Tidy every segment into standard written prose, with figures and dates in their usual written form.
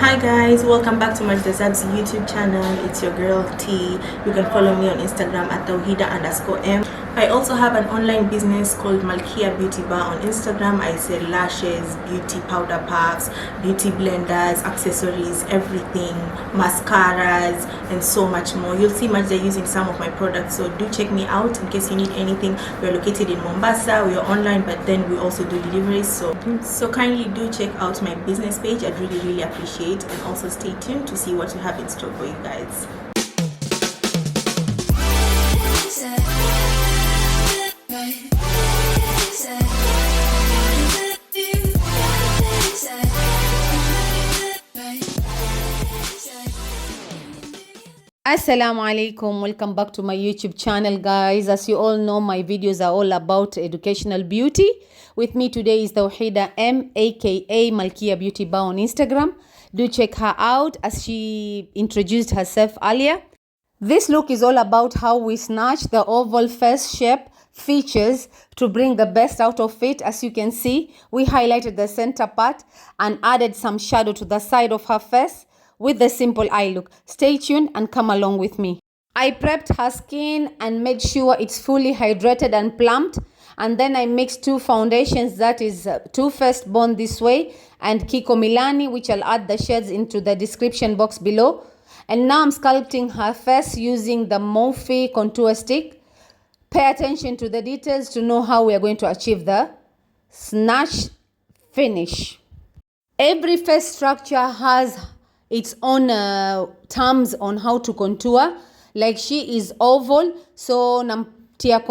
Hi guys, welcome back to Majda Zabz YouTube channel. It's your girl T. You can follow me on Instagram at Tawheeda_M. I also have an online business called Malkia Beauty Bar on Instagram. I sell lashes, beauty powder puffs, beauty blenders, accessories, everything, mascaras, and so much more. You'll see Majda using some of my products, so do check me out in case you need anything. We're located in Mombasa. We are online, but then we also do deliveries. So kindly do check out my business page. I'd really appreciate, and also stay tuned to see what we have in store for you guys. Assalamu alaikum, welcome back to my YouTube channel guys. As you all know, my videos are all about educational beauty. With me today is Tawheeda M, aka Malkia Beauty Bar on Instagram. Do check her out as she introduced herself earlier. This look is all about how we snatch the oval face shape features to bring the best out of it. As you can see, we highlighted the center part and added some shadow to the side of her face with the simple eye look. Stay tuned and come along with me. I prepped her skin and made sure it's fully hydrated and plumped. And then I mixed two foundations, that is Toofaced Born This Way and Kiko Milani, which I'll add the shades into the description box below. And now I'm sculpting her face using the Morphe contour stick. Pay attention to the details to know how we are going to achieve the snatch finish. Every face structure has its own terms on how to contour. Like she is oval, so namtia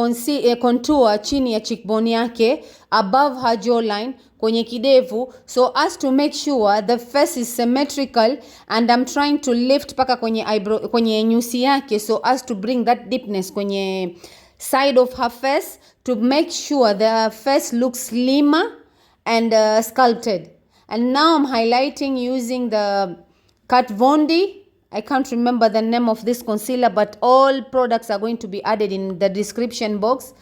contour chini ya cheekbone yake, above her jawline, kwenye kidevu, so as to make sure the face is symmetrical, and I'm trying to lift paka kwenye eyebrow, kwenye nyusi yake, so as to bring that deepness kwenye side of her face to make sure the face looks slimmer and sculpted. And now I'm highlighting using the Kat Von D. I can't remember the name of this concealer, but all products are going to be added in the description box.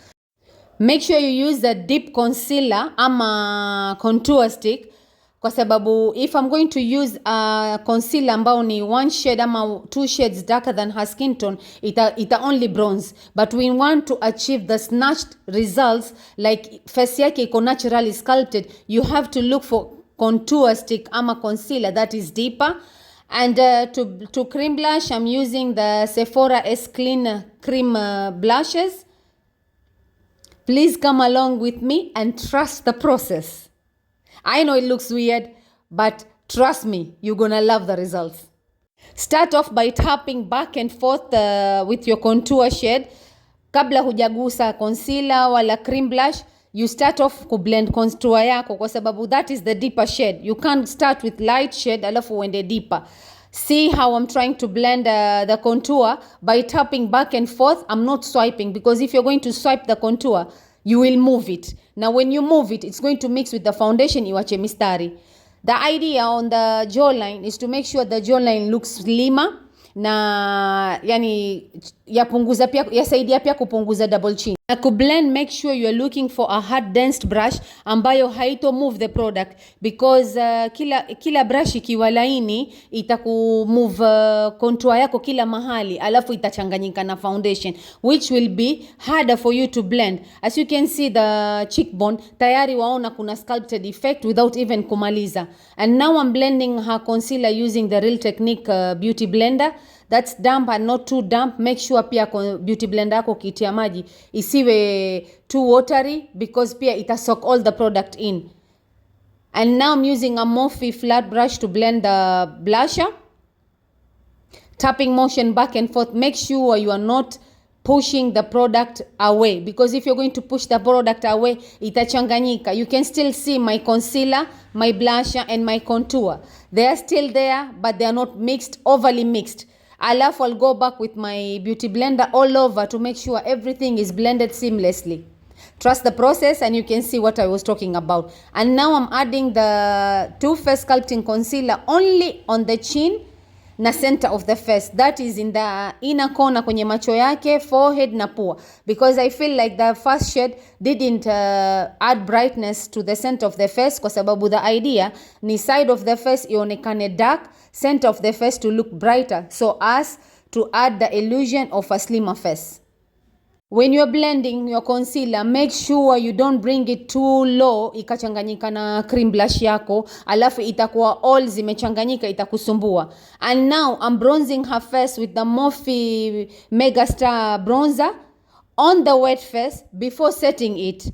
Make sure you use the deep concealer ama contour stick, kwa sababu if I'm going to use a concealer ambao ni one shade ama two shades darker than her skin tone, ita only bronze. But we want to achieve the snatched results, like face yake iko naturally sculpted. You have to look for contour stick ama concealer that is deeper. And to cream blush, I'm using the Sephora sclean cream blushes. Please come along with me and trust the process. I know it looks weird, but trust me, you're gonna love the results. Start off by tapping back and forth with your contour shade. Kabla hujagusa concealer wala cream blush, you start off kublend contour yako, kwa sababu that is the deeper shade. You can't start with light shade alafu uende deeper. See how I'm trying to blend the contour by tapping back and forth. I'm not swiping, because if you're going to swipe the contour, you will move it. Now when you move it, it's going to mix with the foundation, iwache mistari. The idea on the jawline is to make sure the jawline looks slimmer, na yani yapunguza pia, yasaidia pia kupunguza double chin. Na kublend, make sure you are looking for a hard dense brush ambayo haito move the product, because kila brush ikiwa laini itakumove contour yako kila mahali, alafu itachanganyika na foundation, which will be harder for you to blend. As you can see, the cheekbone tayari waona kuna sculpted effect without even kumaliza. And now I'm blending her concealer using the Real Technique beauty blender. That's damp and not too damp. Make sure pia beauty blender yako kitia maji isiwe too watery, because pia ita soak all the product in. And now I'm using a Morphe flat brush to blend the blusher. Tapping motion back and forth. Make sure you are not pushing the product away, because if you're going to push the product away, itachanganyika. You can still see my concealer, my blusher, and my contour. They are still there, but they are not mixed, overly mixed. Alafu I'll go back with my beauty blender all over to make sure everything is blended seamlessly. Trust the process and you can see what I was talking about. And now I'm adding the Too Faced Sculpting Concealer only on the chin na center of the face, that is in the inner corner kwenye macho yake, forehead na pua, because I feel like the first shade didn't add brightness to the center of the face, kwa sababu the idea ni side of the face ionekane dark, center of the face to look brighter, so as to add the illusion of a slimmer face. When you're blending your concealer, make sure you don't bring it too low ikachanganyika na cream blush yako, alafu itakuwa all zimechanganyika, itakusumbua. And now I'm bronzing her face with the Morphe Megastar bronzer on the wet face before setting it.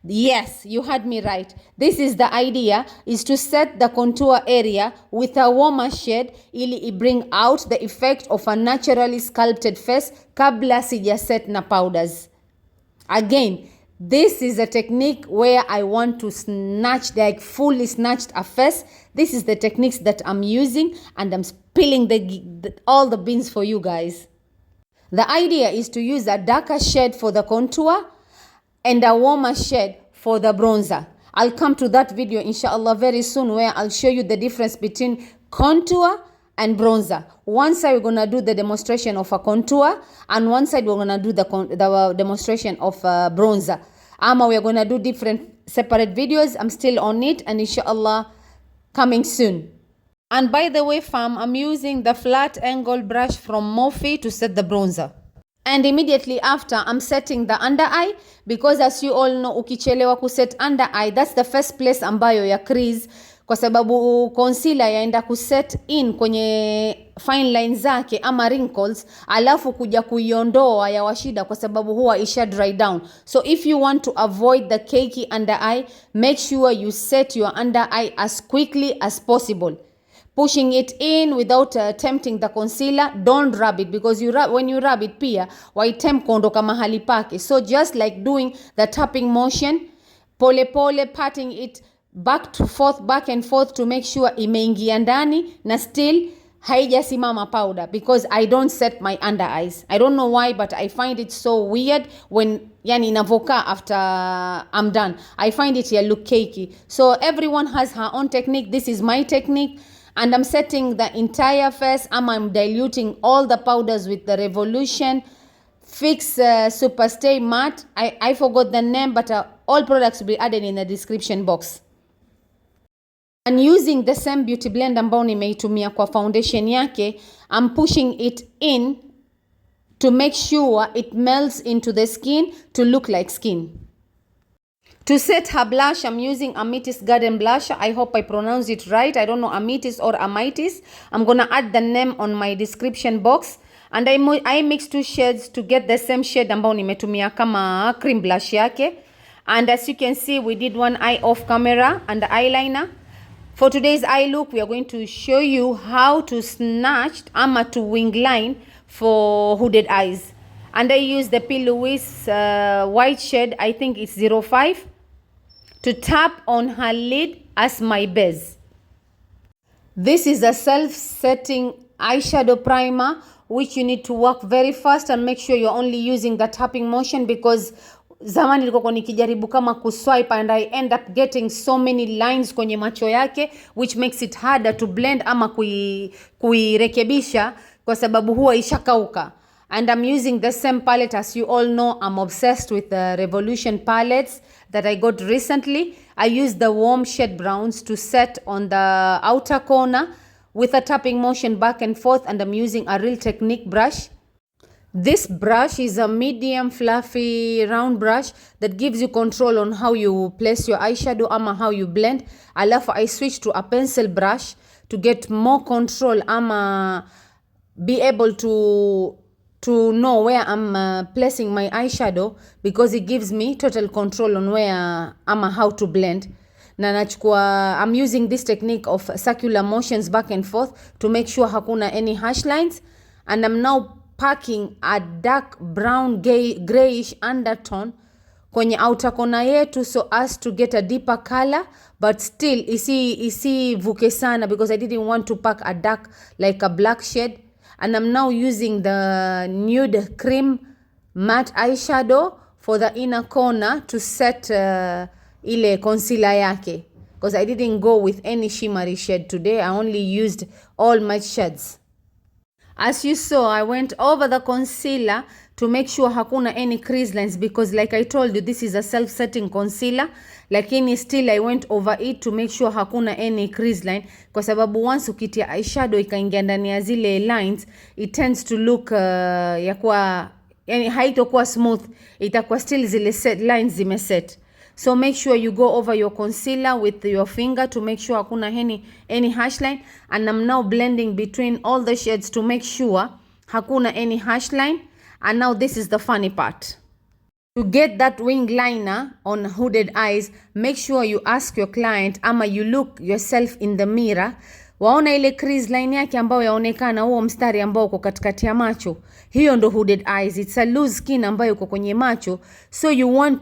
Yes, you heard me right. This is the idea, is to set the contour area with a warmer shade ili bring out the effect of a naturally sculpted face kabla sija set na powders. Again, this is a technique where I want to snatch, like fully snatched a face. This is the techniques that I'm using, and I'm spilling all the beans for you guys. The idea is to use a darker shade for the contour and a warmer shade for the bronzer. I'll come to that video inshallah very soon, where I'll show you the difference between contour and bronzer. One side we're gonna do the demonstration of a contour, and one side we're gonna do the demonstration of a bronzer. We're gonna do different separate videos. I'm still on it, and inshallah coming soon. And by the way fam, I'm using the flat angle brush from Morphe to set the bronzer. And immediately after, I'm setting the under eye, because as you all know, ukichelewa kuset under eye, that's the first place ambayo ya crease, kwa sababu concealer yaenda kuset in kwenye fine lines zake ama wrinkles, alafu kuja kuiondoa ya washida, kwa sababu huwa isha dry down. So if you want to avoid the cakey under eye, make sure you set your under eye as quickly as possible, pushing it in without tempting the concealer. Don't rub it, because when you rub it pia waitempt kuondoka mahali pake. So just like doing the tapping motion, pole pole patting it back and forth to make sure imeingia ndani na still haijasimama powder, because I don't set my under eyes. I don't know why, but I find it so weird when yani inavoka after I'm done. I find it here look cakey. So everyone has her own technique. This is my technique. And I'm setting the entire face, I'm diluting all the powders with the Revolution Fix Super Stay Matte. I forgot the name, but all products will be added in the description box. And using the same beauty blend ambao nimeitumia kwa foundation yake, I'm pushing it in to make sure it melts into the skin to look like skin. To set her blush, I'm using Amethyst Garden Blush. I hope I pronounce it right. I don't know Amethyst or Amethyst. I'm going to add the name on my description box. And I mixed two shades to get the same shade ambao nimetumia kama cream blush yake. And as you can see, we did one eye off camera and the eyeliner. For today's eye look, we are going to show you how to snatch ama to wing line for hooded eyes. And I use the Plouise white shade, I think it's 05. To tap on her lid as my base. This is a self-setting eyeshadow primer, which you need to work very fast and make sure you're only using the tapping motion, because zamani nilikuwa nikijaribu kama kuswipe and I end up getting so many lines kwenye macho yake, which makes it harder to blend ama kuirekebisha kwa sababu huwa ishakauka. And I'm using the same palette. As you all know, I'm obsessed with the Revolution palettes that I got recently. I use the warm shade browns to set on the outer corner with a tapping motion back and forth, and I'm using a Real Technique brush. This brush is a medium fluffy round brush that gives you control on how you place your eyeshadow ama how you blend. Alafu I switch to a pencil brush to get more control ama be able to know where I'm placing my eyeshadow, because it gives me total control on where how to blend. I'm using this technique of circular motions back and forth to make sure hakuna any harsh lines. And I'm now packing a dark brown grayish undertone kwenye outer corner yetu, so as to get a deeper color, but still isi vuke sana, because I didn't want to pack a dark like a black shade. And I'm now using the nude cream matte eyeshadow for the inner corner to set ile concealer yake, because I didn't go with any shimmery shade today. I only used all matte shades. As you saw, I went over the concealer to make sure hakuna any crease lines, because like I told you, this is a self-setting concealer, lakini still I went over it to make sure hakuna any crease line, kwa sababu once ukitia eyeshadow ikaingia ndani ya zile lines, it tends to look yani haitokuwa smooth, itakuwa still zile set lines zimeset. So make sure you go over your concealer with your finger to make sure hakuna any harsh line. And I'm now blending between all the shades to make sure hakuna any harsh line. And now this is the funny part. To get that wing liner on hooded eyes, make sure you ask your client ama you look yourself in the mirror. Waona ile crease line yake ambayo yaonekana, huo mstari ambao uko katikati ya macho, hiyo ndo hooded eyes. It's a loose skin ambayo uko kwenye macho, so you want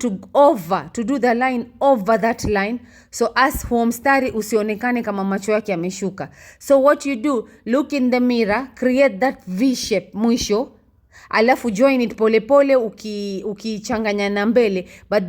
to do the line over that line, so as huo mstari usionekane kama macho yake yameshuka. So what you do, look in the mirror, create that V shape mwisho, alafu join it polepole ukichanganya na mbele, but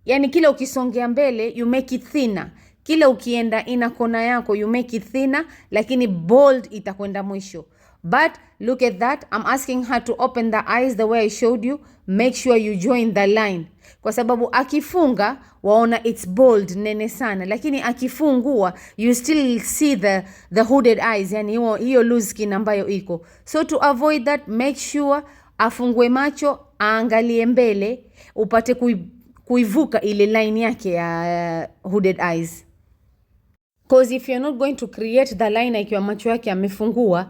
yani kila ukisongea mbele you make it thinner. Kila ukienda ina kona yako you make it thinner, lakini bold itakwenda mwisho. But look at that, I'm asking her to open the eyes the way I showed you. Make sure you join the line, kwa sababu akifunga waona it's bold nene sana, lakini akifungua you still see the hooded eyes, yani hiyo loose skin ambayo iko. So to avoid that, make sure afungue macho, aangalie mbele, upate kuivuka ile line yake ya hooded eyes. Because if you're not going to create the line ikiwa macho yake yamefungua,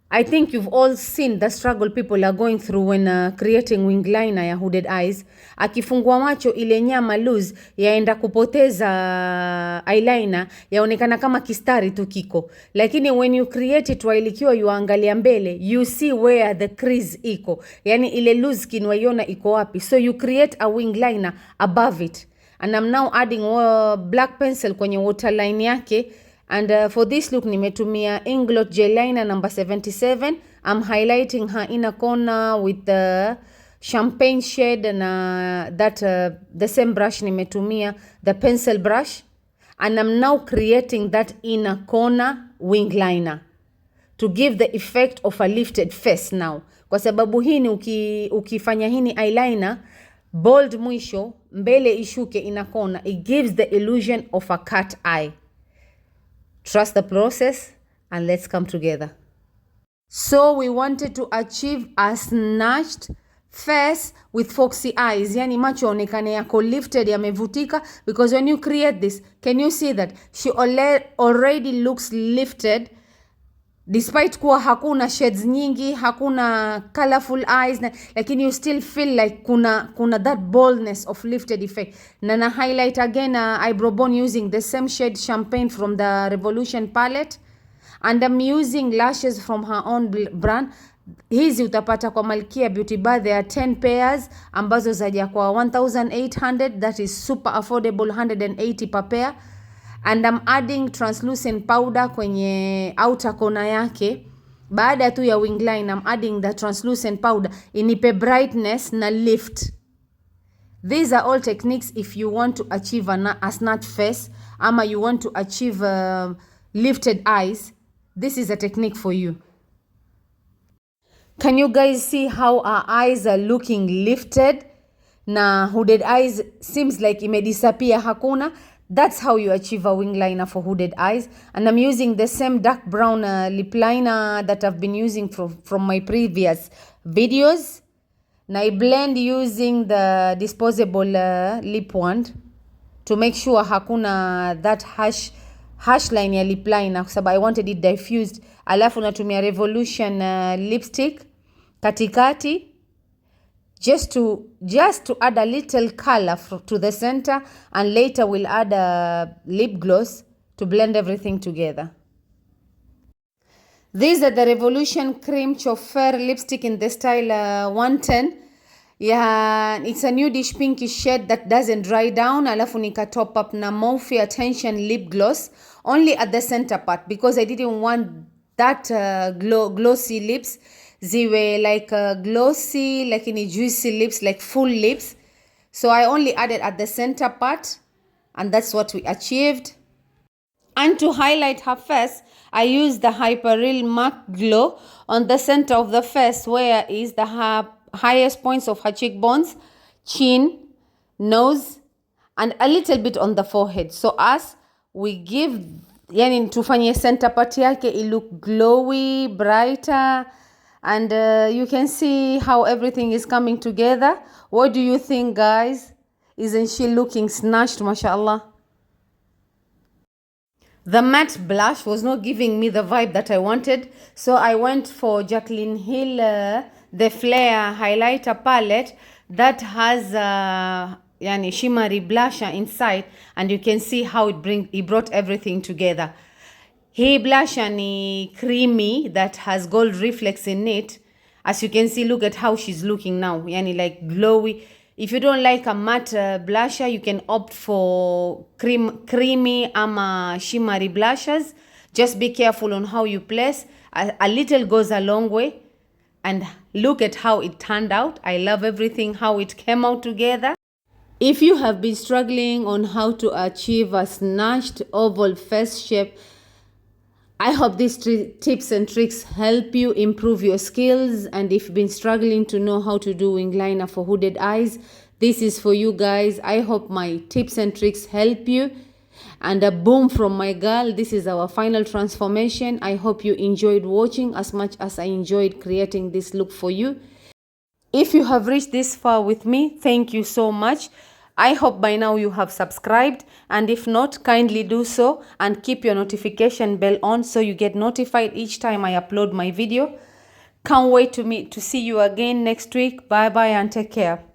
I think you've all seen the struggle people are going through when creating wing liner ya hooded eyes. Akifungua macho ile nyama loose yaenda kupoteza eyeliner, yaonekana kama kistari tu kiko. Lakini when you create it while ikiwa yuangalia mbele, you see where the crease iko. Yani ile loose skin waiona iko wapi. So you create a wing liner above it. And I'm now adding black pencil kwenye waterline yake. And for this look nimetumia Inglot Eyeliner number 77. I'm highlighting her inner corner with the champagne shade, and the same brush nimetumia, the pencil brush. And I'm now creating that inner corner wing liner to give the effect of a lifted face now. Kwa sababu hini ukifanya hini eyeliner bold mwisho, mbele ishuke ina kona, it gives the illusion of a cat eye. Trust the process and let's come together. So we wanted to achieve a snatched face with foxy eyes, yani macho onekane yako lifted, yamevutika, because when you create this, can you see that she already looks lifted, despite kuwa hakuna shades nyingi, hakuna colorful eyes, lakini you still feel like kuna that boldness of lifted effect. Na highlight again eyebrow bone using the same shade Champagne from the Revolution palette, and I'm using lashes from her own brand. Hizi utapata kwa Malkia Beauty Bar. There are 10 pairs ambazo zaja kwa 1800, that is super affordable, 180 per pair. And I'm adding translucent powder kwenye outer corner yake. Baada tu ya wing line, I'm adding the translucent powder inipe brightness na lift. These are all techniques if you want to achieve a snatch face, ama you want to achieve lifted eyes. This is a technique for you. Can you guys see how our eyes are looking lifted? Na hooded eyes seems like ime disappear, hakuna. That's how you achieve a wing liner for hooded eyes. And I'm using the same dark brown lip liner that I've been using from my previous videos. Na I blend using the disposable lip wand to make sure hakuna that harsh line ya lip liner, kwa sababu I wanted it diffused. Alafu natumia Revolution lipstick katikati, just to add a little color to the center, and later we'll add a lip gloss to blend everything together. These are the Revolution Cream Chauffeur lipstick in the style 110. Yeah, it's a nudish pinkish shade that doesn't dry down. Alafu nika top up na Morphe Attention lip gloss only at the center part, because I didn't want that glossy lips. Ziwe like glossy, like in juicy lips, like full lips. So I only added at the center part, and that's what we achieved. And to highlight her face, I used the Hyperreal Matte Glow on the center of the face, where is the highest points of her cheekbones, chin, nose, and a little bit on the forehead. So as we give, yani tufanye center part yake, it look glowy, brighter, and you can see how everything is coming together. What do you think, guys? Isn't she looking snatched, mashallah? The matte blush was not giving me the vibe that I wanted, so I went for Jacklyn Hill, the Flare highlighter palette that has yani shimmery blusher inside, and you can see how it brought everything together. Hii blusher ni creamy that has gold reflex in it. As you can see, look at how she's looking now, yani like glowy. If you don't like a matte blusher, you can opt for creamy ama shimmery blushers. Just be careful on how you place. A little goes a long way. And look at how it turned out. I love everything, how it came out together. If you have been struggling on how to achieve a snatched oval face shape, I hope these tips and tricks help you improve your skills. And if you've been struggling to know how to do wing liner for hooded eyes, this is for you guys. I hope my tips and tricks help you. And a boom from my girl. This is our final transformation. I hope you enjoyed watching as much as I enjoyed creating this look for you. If you have reached this far with me, thank you so much. I hope by now you have subscribed, and if not, kindly do so and keep your notification bell on so you get notified each time I upload my video. Can't wait to see you again next week. Bye bye and take care.